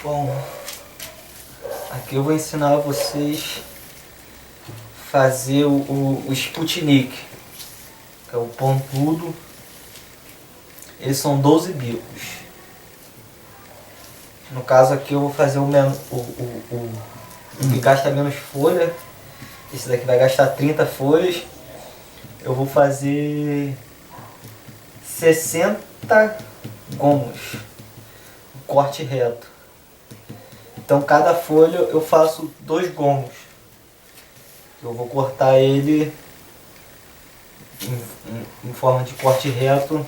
Bom, aqui eu vou ensinar vocês fazer o Sputnik, que é o pontudo. Eles são 12 bicos. No caso aqui eu vou fazer o que gasta menos folha. Esse daqui vai gastar 30 folhas. Eu vou fazer 60 gomos, corte reto. Então cada folha eu faço 2 gomos. Eu vou cortar ele em forma de corte reto.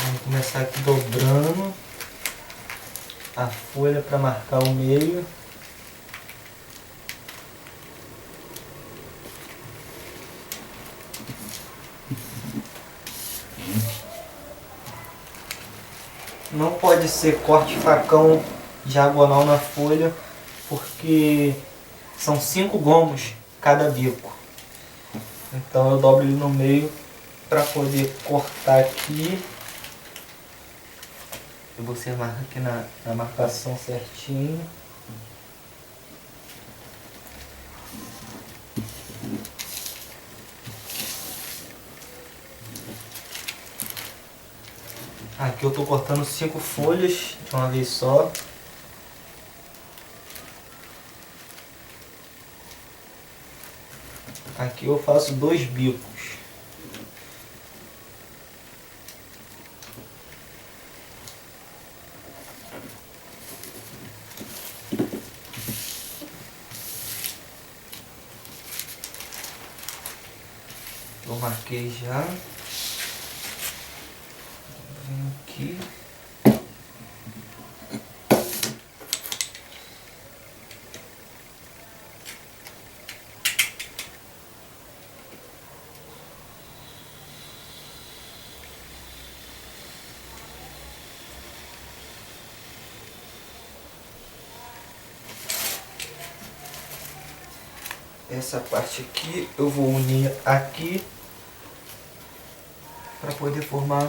Vamos começar aqui dobrando a folha para marcar o meio. Não pode ser corte facão diagonal na folha, porque são 5 gomos cada bico. Então eu dobro ele no meio para poder cortar aqui. Você marca aqui na marcação certinho. Aqui eu estou cortando 5 folhas de uma vez só. Aqui eu faço 2 bicos. Eu marquei já. Venho aqui. Essa parte aqui eu vou unir aqui para poder formar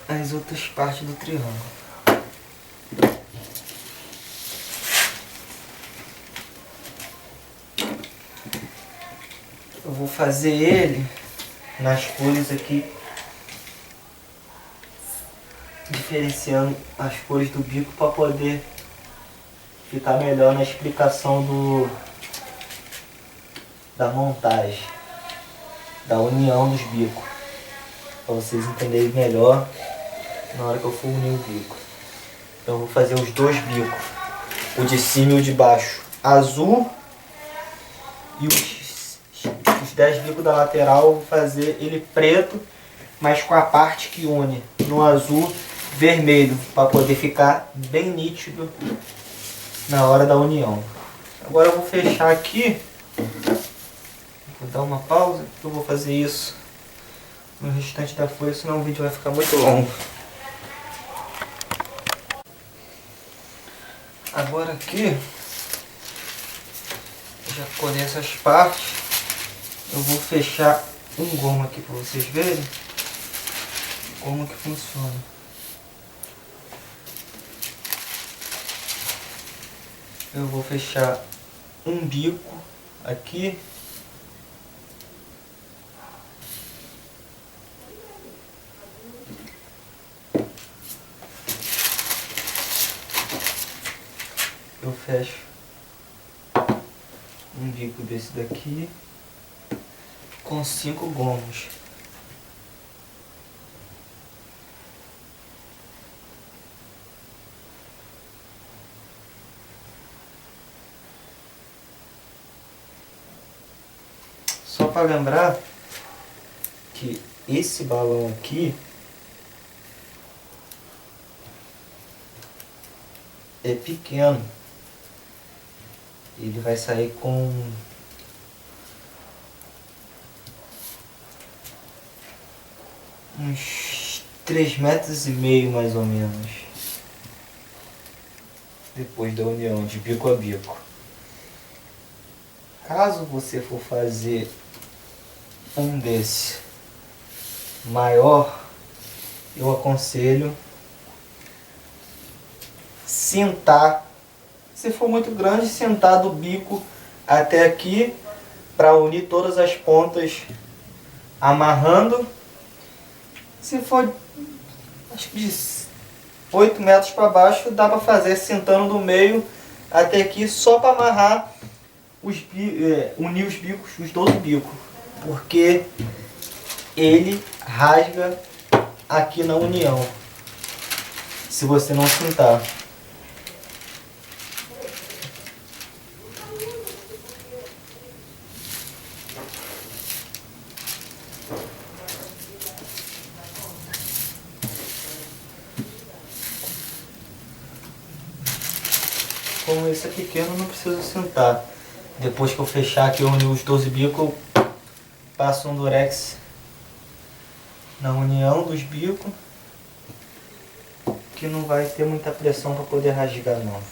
as outras partes do triângulo. Eu vou fazer ele nas cores aqui, diferenciando as cores do bico para poder ficar melhor na explicação da montagem, da união dos bicos, para vocês entenderem melhor na hora que eu for unir o bico. Então eu vou fazer os 2 bicos, o de cima e o de baixo azul, e os 10 bicos da lateral eu vou fazer ele preto, mas com a parte que une no azul vermelho, para poder ficar bem nítido na hora da união. Agora eu vou fechar aqui. Vou dar uma pausa, eu vou fazer isso no restante da folha, senão o vídeo vai ficar muito longo. Agora aqui, eu já colhei essas partes, eu vou fechar um gomo aqui para vocês verem como que funciona. Eu vou fechar um bico aqui. Eu fecho um bico desse daqui com 5 gomos. Só para lembrar que esse balão aqui é pequeno. Ele vai sair com uns 3,5 metros mais ou menos, depois da união de bico a bico. Caso você for fazer um desse maior, eu aconselho cintar. Se for muito grande, cintar do bico até aqui para unir todas as pontas amarrando. Se for, acho que de 8 metros para baixo, dá para fazer cintando do meio até aqui só para amarrar unir os bicos, os 12 bicos, porque ele rasga aqui na união se você não cintar. Como esse é pequeno, não preciso cintar. Depois que eu fechar aqui, eu unir os 12 bicos, eu passo um durex na união dos bicos, que não vai ter muita pressão para poder rasgar não.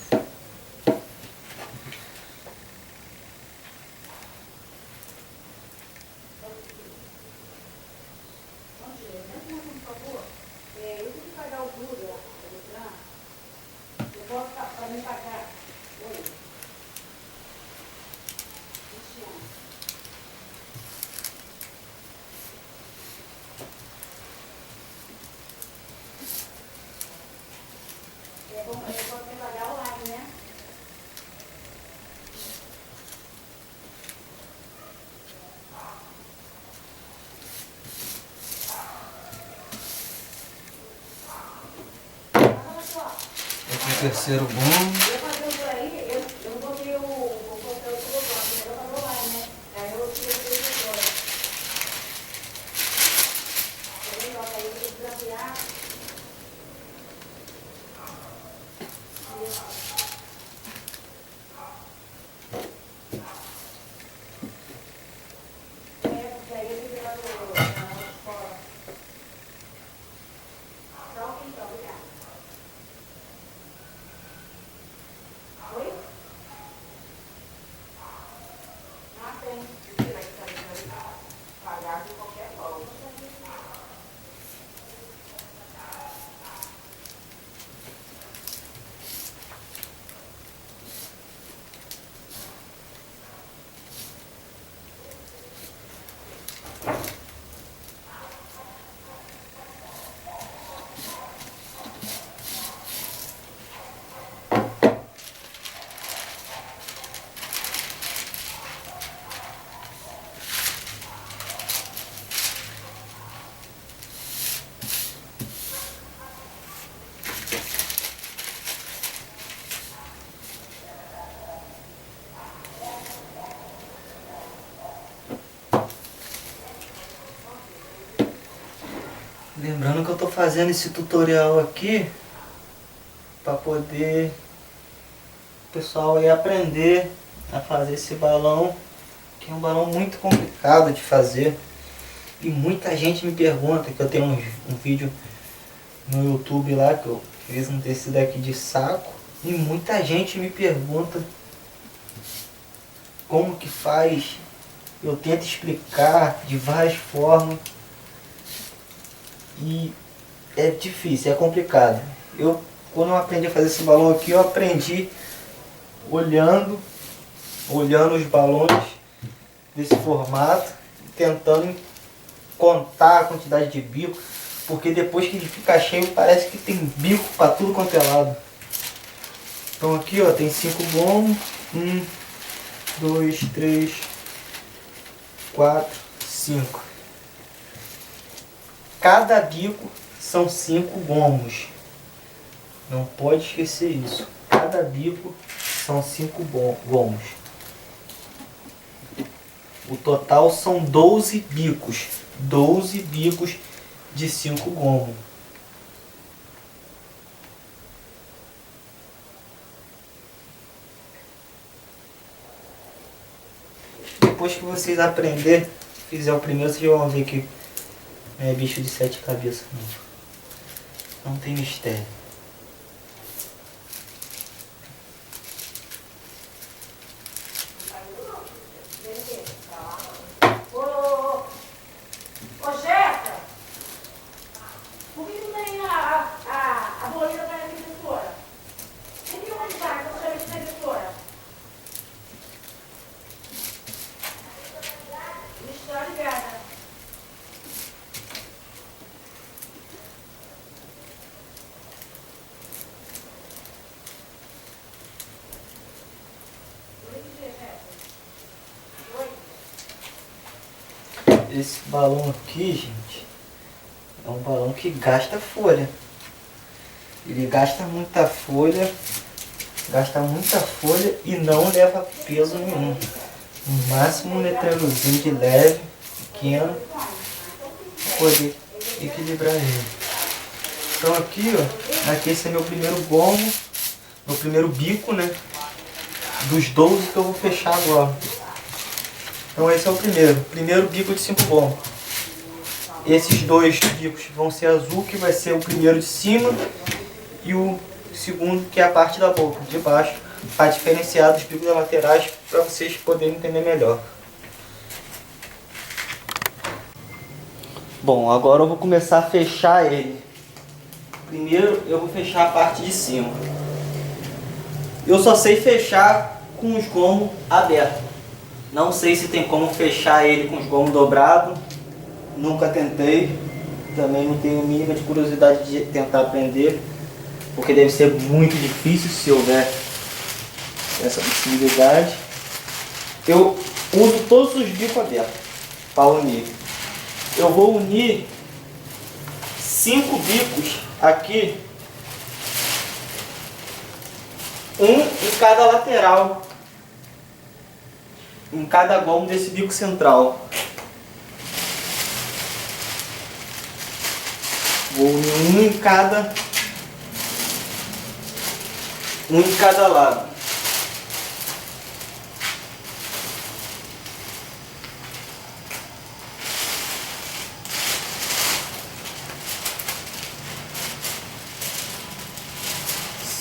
Aqui o terceiro gomo. Lembrando que eu estou fazendo esse tutorial aqui para poder o pessoal aí aprender a fazer esse balão, que é um balão muito complicado de fazer. E muita gente me pergunta, que eu tenho um vídeo no YouTube lá que eu fiz um desse daqui de saco, e muita gente me pergunta como que faz. Eu tento explicar de várias formas e é difícil, é complicado. Quando eu aprendi a fazer esse balão aqui, eu aprendi olhando os balões desse formato, tentando contar a quantidade de bico, porque depois que ele fica cheio parece que tem bico para tudo quanto é lado. Então aqui ó, tem 5 gomos, 1, 2, 3, 4, 5. Cada bico são 5 gomos. Não pode esquecer isso. Cada bico são 5 gomos. O total são 12 bicos. 12 bicos de 5 gomos. Depois que vocês aprenderem, fizer o primeiro, vocês vão ver que não é bicho de 7 cabeças não. Não tem mistério. esse balão aqui, gente, é um balão que gasta folha. Ele gasta muita folha e não leva peso nenhum. No máximo um letreirozinho de leve, pequeno, para poder equilibrar ele. Então aqui, ó, aqui esse é meu primeiro gomo, meu primeiro bico, né? Dos 12 que eu vou fechar agora. Então esse é o primeiro bico de 5 gomos. Esses dois bicos vão ser azul, que vai ser o primeiro de cima, e o segundo, que é a parte da boca, de baixo, para diferenciar dos bicos das laterais, para vocês poderem entender melhor. Bom, agora eu vou começar a fechar ele. Primeiro eu vou fechar a parte de cima. Eu só sei fechar com os gomos abertos. Não sei se tem como fechar ele com os gomos dobrados. Nunca tentei. Também não tenho mínima de curiosidade de tentar aprender, porque deve ser muito difícil se houver essa possibilidade. Eu uso todos os bicos abertos para unir. Eu vou unir 5 bicos aqui, um em cada lateral, em cada gomo desse bico central. Vou unir um em cada lado.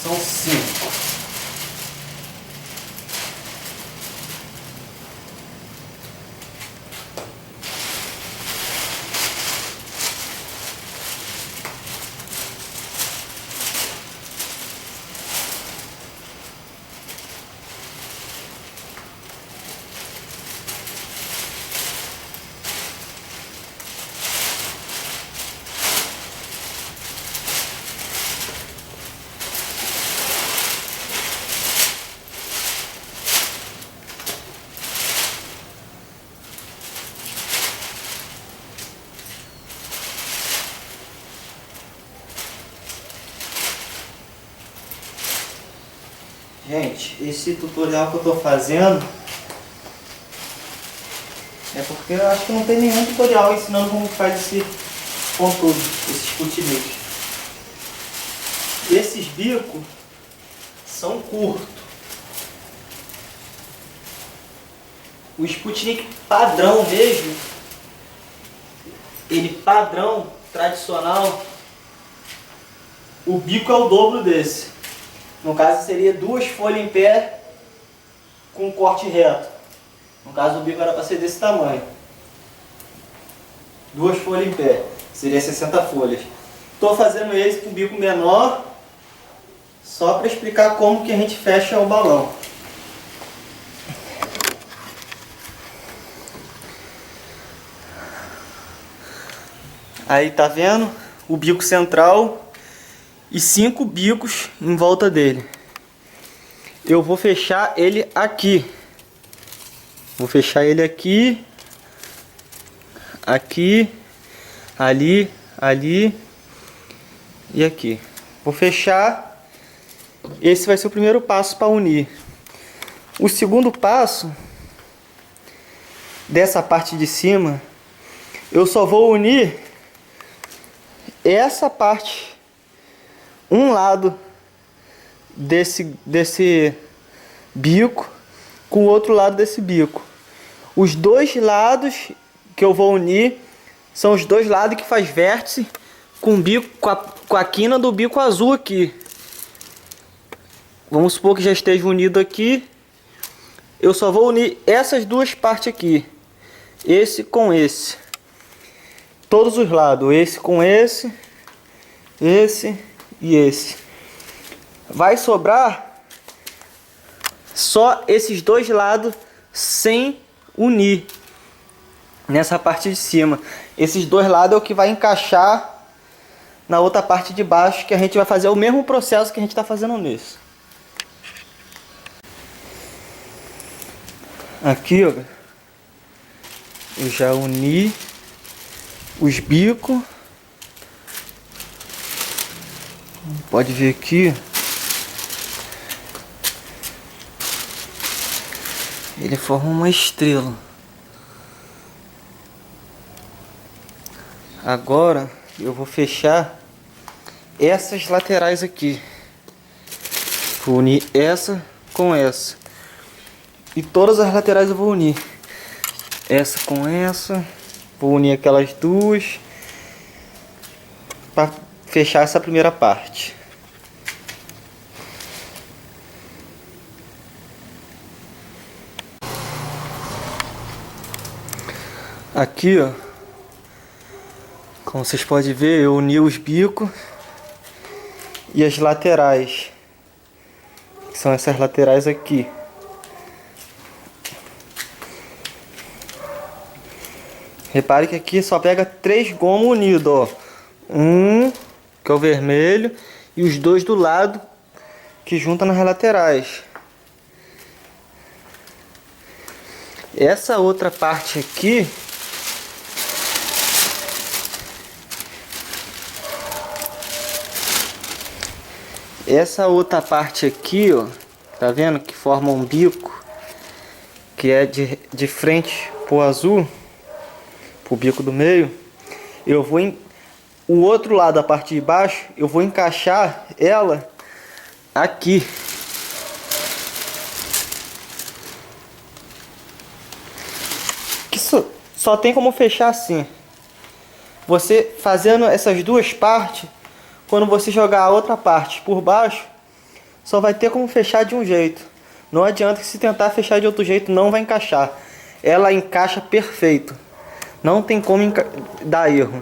São 5. Gente, esse tutorial que eu estou fazendo é porque eu acho que não tem nenhum tutorial ensinando como faz esse contorno, esses sputnik. Esses bicos são curtos. O sputnik padrão mesmo, ele padrão, tradicional, o bico é o dobro desse. No caso seria 2 folhas em pé com corte reto. No caso o bico era para ser desse tamanho. 2 folhas em pé, seria 60 folhas. Estou fazendo esse com bico menor, só para explicar como que a gente fecha o balão. Aí tá vendo? O bico central e 5 bicos em volta dele. Eu vou fechar ele aqui. Vou fechar ele aqui, aqui, ali, ali e aqui. Vou fechar. Esse vai ser o primeiro passo para unir. O segundo passo dessa parte de cima, eu só vou unir essa parte, um lado desse bico com o outro lado desse bico. Os dois lados que eu vou unir são os dois lados que faz vértice com o bico, com a quina do bico azul aqui. Vamos supor que já esteja unido aqui. Eu só vou unir essas duas partes aqui, esse com esse, todos os lados, esse com esse e esse. Vai sobrar só esses dois lados sem unir nessa parte de cima. Esses dois lados é o que vai encaixar na outra parte de baixo, que a gente vai fazer o mesmo processo que a gente está fazendo nesse. Aqui, ó, Eu já uni os bicos. Pode ver aqui. Ele forma uma estrela. Agora eu vou fechar essas laterais aqui. Vou unir essa com essa. E todas as laterais eu vou unir. Essa com essa. Vou unir aquelas duas. Para fechar essa primeira parte. Aqui, ó. Como vocês podem ver, eu uni os bicos e as laterais. Que são essas laterais aqui. Repare que aqui só pega 3 gomos unidos, ó. Um, que é o vermelho, e os 2 do lado, que juntam nas laterais. Essa outra parte aqui, ó, tá vendo? Que forma um bico, que é de frente pro azul, pro bico do meio. Eu vou o outro lado, a parte de baixo, eu vou encaixar ela aqui. Que só tem como fechar assim. Você fazendo essas duas partes, quando você jogar a outra parte por baixo, só vai ter como fechar de um jeito. Não adianta que se tentar fechar de outro jeito, não vai encaixar. Ela encaixa perfeito. Não tem como dar erro.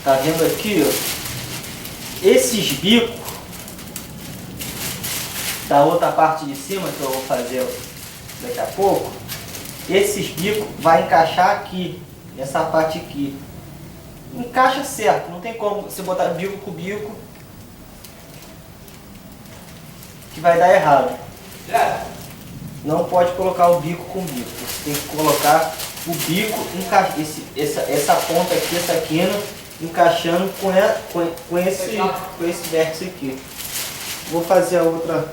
Tá vendo aqui, ó? Esses bicos da outra parte de cima que eu vou fazer daqui a pouco, esses bicos vai encaixar aqui, nessa parte aqui. Encaixa certo, não tem como você botar bico com bico que vai dar errado. Não pode colocar o bico com bico, você tem que colocar o bico, essa ponta aqui, essa quina, encaixando com esse vértice aqui. Vou fazer a outra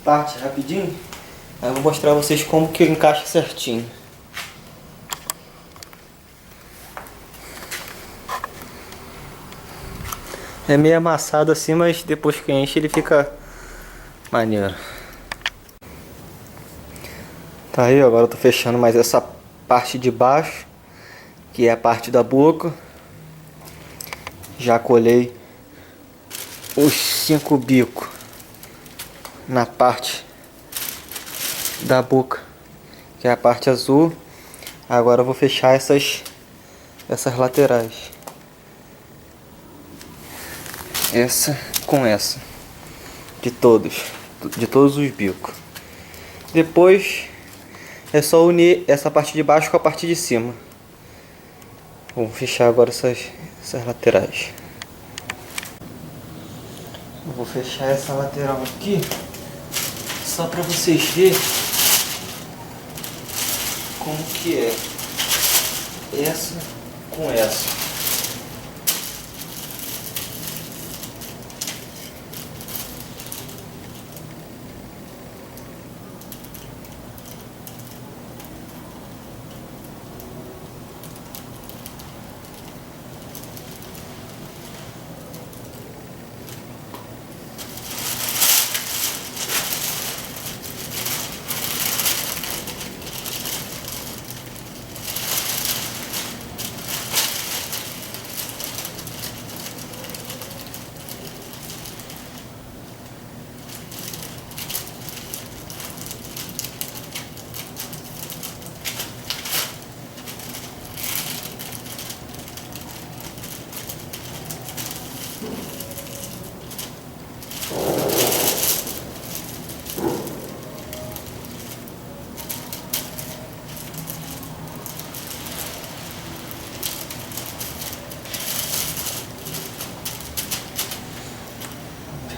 parte rapidinho, aí eu vou mostrar a vocês como que encaixa certinho. É meio amassado assim, mas depois que enche ele fica maneiro. Tá aí, agora eu tô fechando mais essa parte de baixo, que é a parte da boca. Já colei os 5 bicos na parte da boca, que é a parte azul. Agora eu vou fechar essas laterais. Essa com essa. De todos os bicos. Depois é só unir essa parte de baixo com a parte de cima. Vou fechar agora essas laterais. Eu vou fechar essa lateral aqui só para vocês verem como que é essa com essa.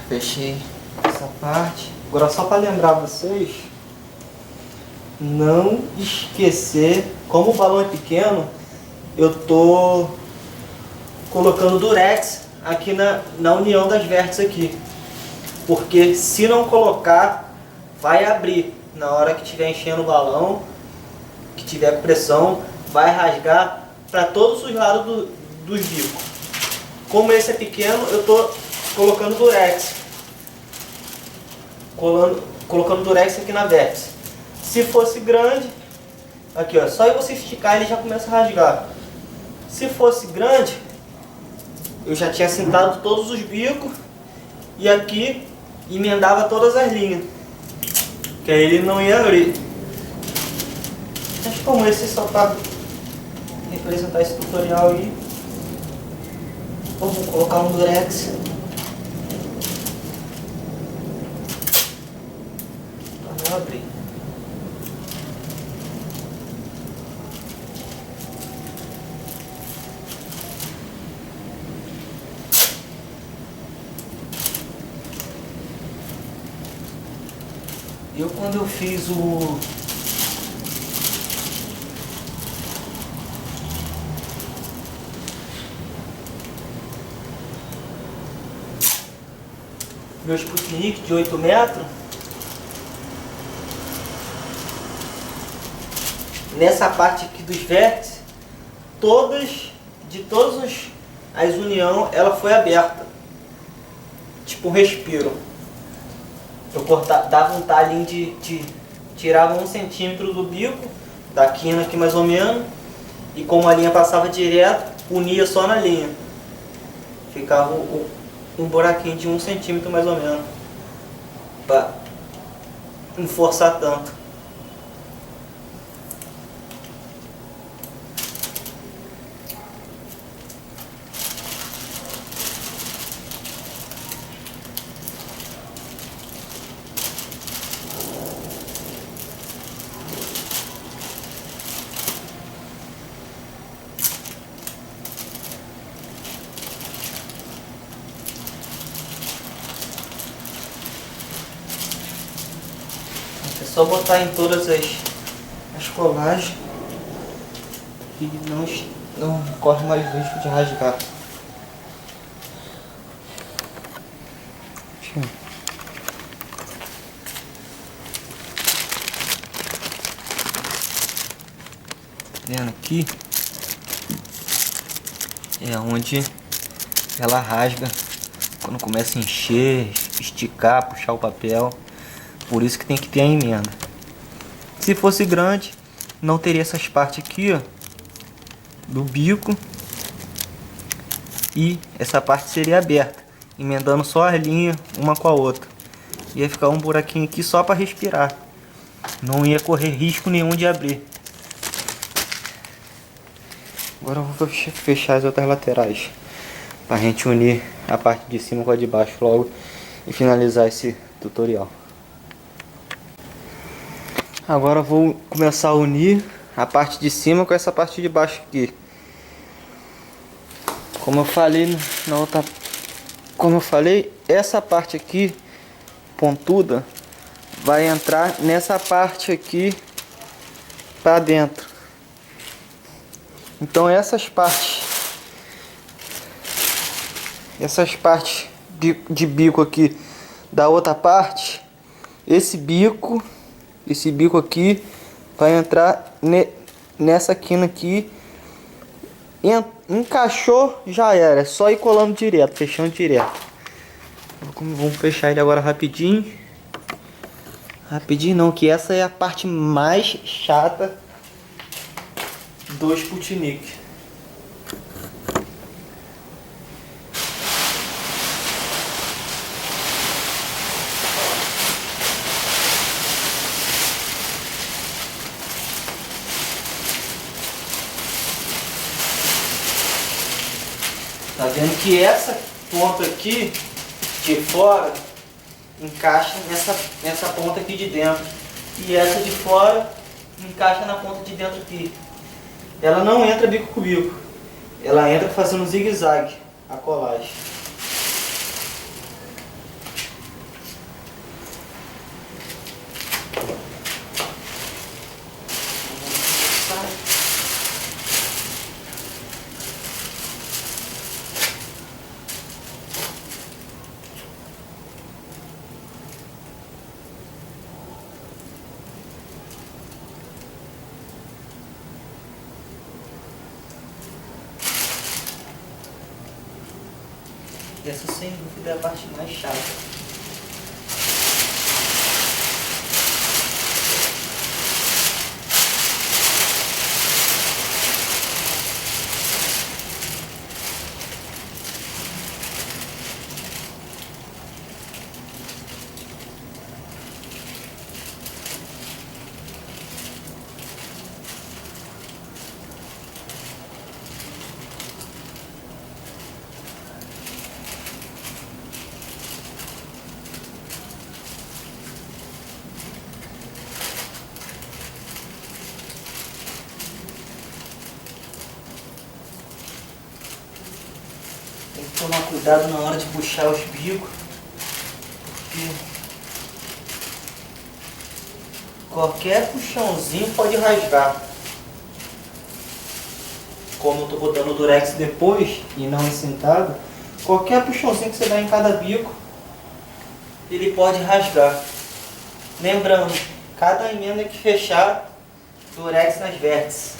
Fechei essa parte. Agora só para lembrar vocês, não esquecer, como o balão é pequeno, eu tô colocando durex aqui na união das vértices aqui. Porque se não colocar, vai abrir. Na hora que estiver enchendo o balão, que tiver com pressão, vai rasgar para todos os lados dos bicos. Como esse é pequeno, eu tô colocando durex. Colocando durex aqui na vértice. Se fosse grande, aqui ó, só você esticar ele já começa a rasgar. Se fosse grande, eu já tinha sentado todos os bicos e aqui emendava todas as linhas, que aí ele não ia abrir. Mas como esse só para representar esse tutorial aí, eu vou colocar um durex. Abrir. Quando eu fiz meu Sputnik de 8 metros, nessa parte aqui dos vértices, de todas as uniões, ela foi aberta, tipo um respiro. Eu dava um talinho tirava 1 centímetro do bico, da quina aqui mais ou menos, e como a linha passava direto, unia só na linha. Ficava um buraquinho de 1 centímetro mais ou menos, para não forçar tanto. É só botar em todas as colagens e não corre mais risco de rasgar. Vendo aqui é onde ela rasga quando começa a encher, esticar, puxar o papel. Por isso que tem que ter a emenda. Se fosse grande, não teria essas partes aqui, ó, do bico, e essa parte seria aberta, emendando só as linhas uma com a outra. Ia ficar um buraquinho aqui só para respirar. Não ia correr risco nenhum de abrir. Agora eu vou fechar as outras laterais, para a gente unir a parte de cima com a de baixo logo e finalizar esse tutorial. Agora eu vou começar a unir a parte de cima com essa parte de baixo aqui. Como eu falei, essa parte aqui pontuda vai entrar nessa parte aqui para dentro. Então essas partes de bico aqui da outra parte, esse bico aqui vai entrar nessa quina aqui. Encaixou, já era. É só ir colando direto, fechando direto. Vamos fechar ele agora rapidinho. Rapidinho não, que essa é a parte mais chata do Sputnik. Tá vendo que essa ponta aqui de fora encaixa nessa ponta aqui de dentro. E essa de fora encaixa na ponta de dentro aqui. Ela não entra bico com bico. Ela entra fazendo zigue-zague a colagem. Essa sem dúvida é a parte mais chata. Tem que tomar cuidado na hora de puxar os bicos, porque qualquer puxãozinho pode rasgar. Como eu estou botando o durex depois e não encintado, qualquer puxãozinho que você dá em cada bico, ele pode rasgar. Lembrando, cada emenda que fechar, durex nas vértices.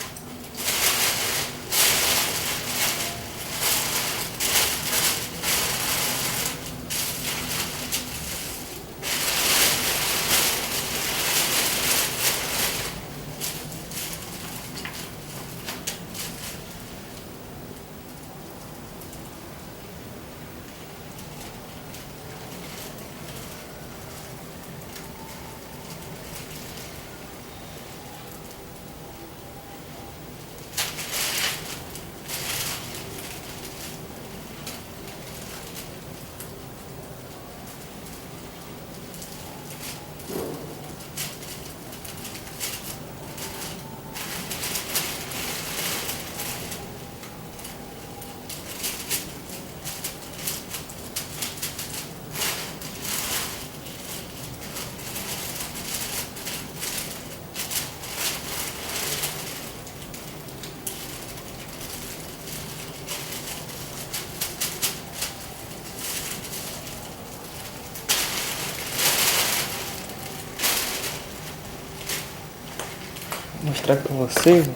Vou mostrar para vocês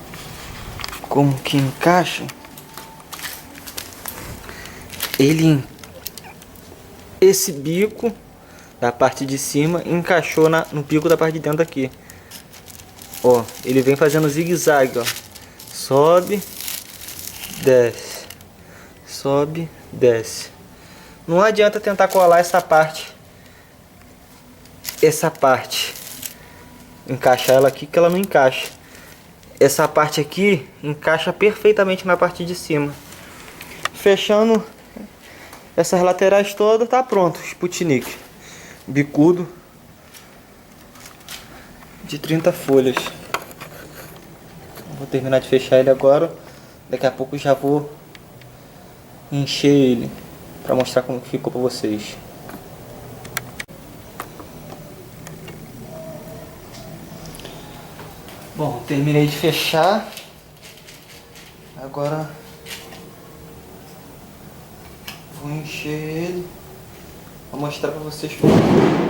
como que encaixa. Esse bico da parte de cima encaixou no bico da parte de dentro aqui. Ó, ele vem fazendo zigue-zague, ó. Sobe, desce, sobe, desce. Não adianta tentar colar essa parte, encaixar ela aqui, que ela não encaixa. Essa parte aqui encaixa perfeitamente na parte de cima. Fechando essas laterais todas, tá pronto, Sputnik bicudo de 30 folhas. Vou terminar de fechar ele agora. Daqui a pouco já vou encher ele para mostrar como ficou para vocês. Bom, terminei de fechar. Agora vou encher ele. Vou mostrar para vocês como ficou.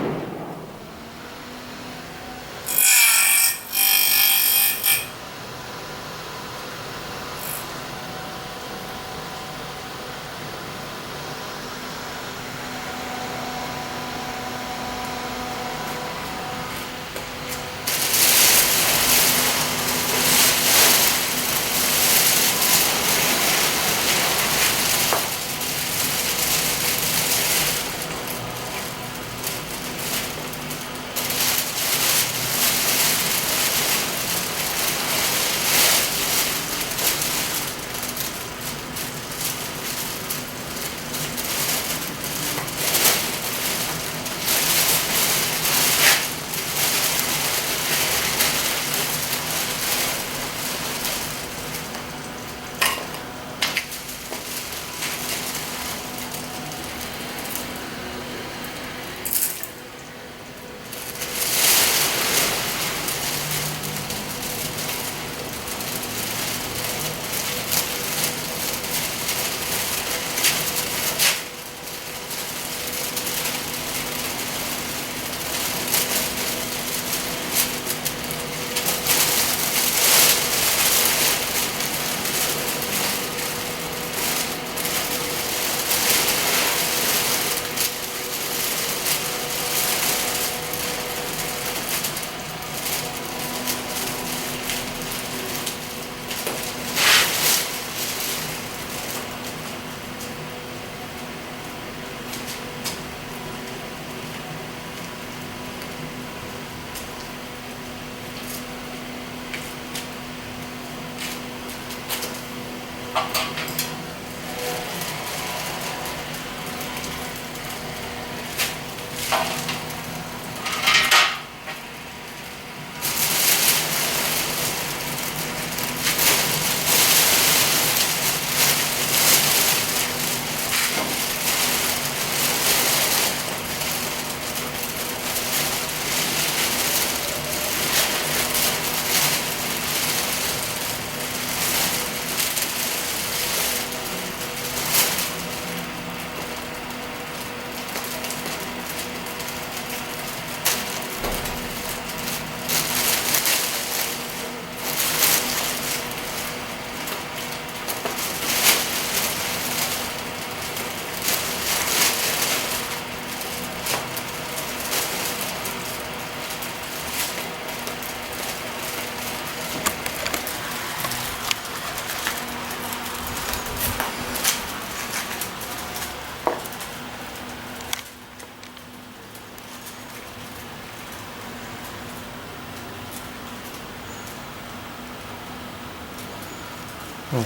Não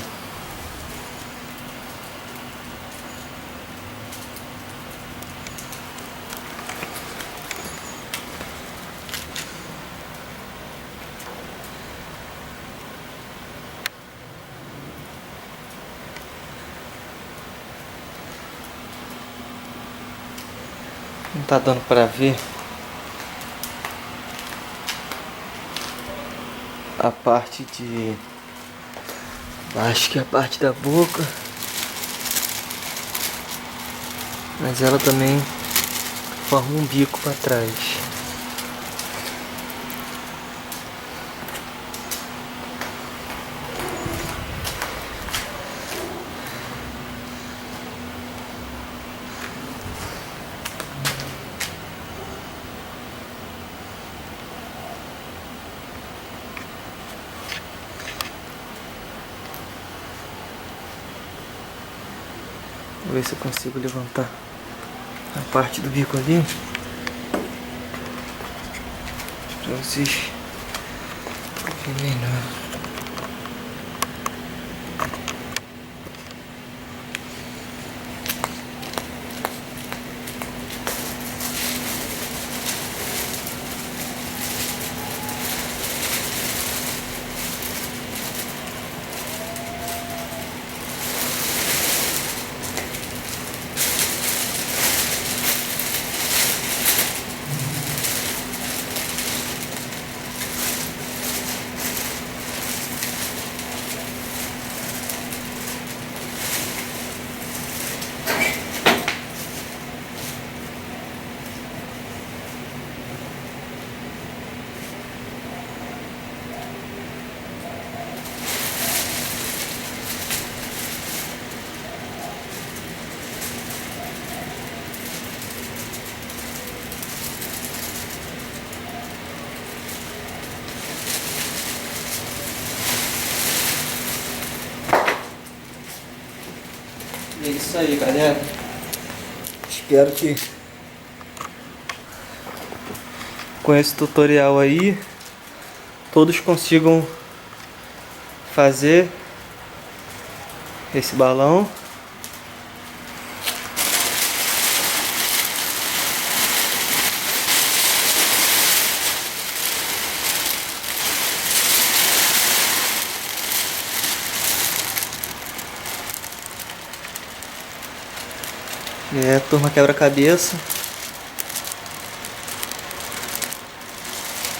tá dando pra ver a parte de... Acho que é a parte da boca. Mas ela também forma um bico pra trás. Vou ver se eu consigo levantar a parte do bico ali pra vocês verem melhor. É isso aí, galera. Espero que com esse tutorial aí todos consigam fazer esse balão. É, turma quebra-cabeça.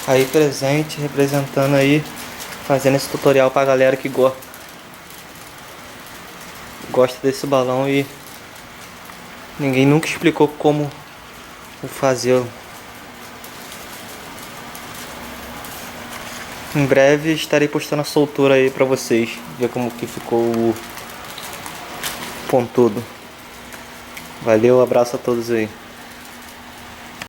Aí presente, representando aí, fazendo esse tutorial pra galera que gosta desse balão e ninguém nunca explicou como fazê-lo. Em breve estarei postando a soltura aí pra vocês, ver como que ficou o pontudo. Valeu, abraço a todos aí.